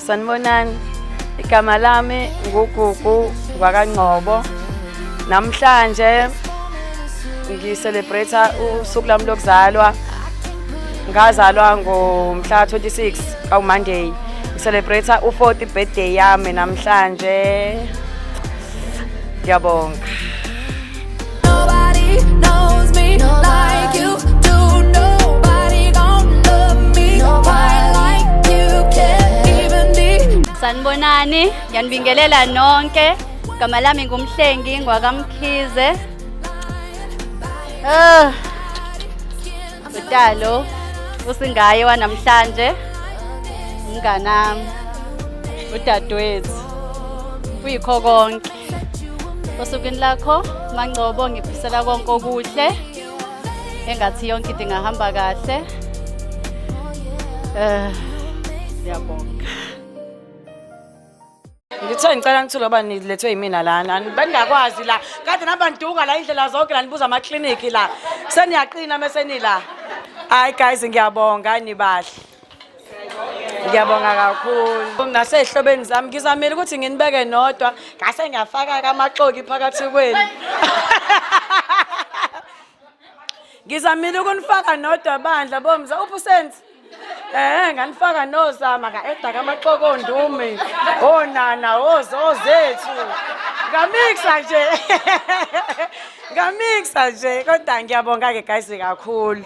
Sanibonani, igama lami nguGugu kwaKaNgcobo. Namhlanje ngi-celebrate usuku lami lokuzalwa. Ngazalwa ngomhla 26 kaMonday. Ngi-celebrate u-40th birthday yami namhlanje. Ngiyabonga. Nobody knows me like you do. Nobody gon' love me quite like you can even be. Sanibonani, ngiyanibingelela nonke. Igama lami nguMhlengi ngwakaMkhize. Utalo usingaye wanamhlanje. Umnganami udadewethu. Uyikho konke. Osukwini lakho Mangcobo ngiphisela konke okuhle. Engathi yonke into ingahamba kahle. Ngiyabonga. Ngithe ngicela ngithule ngoba nilethwe yimina lana. Bengakwazi la. Kade nabanduka la indlela zonke la nibuza ama clinic la. Seniyaqina mase nila. Hayi guys ngiyabonga nibahle. Ngiyabonga kakhulu. Nasehlobeni zami ngizamile ukuthi nginibeke nodwa. Ngase ngiyafaka kamaxoki phakathi kwenu. Ngizamile ukunifaka nodwa bandla bomza uPusenzi. Nganifaka nozama ka-eda kamaxoko ondume, onana, ozethu. Ngamixa nje, kodwa ngiyabonga-ke guys kakhulu.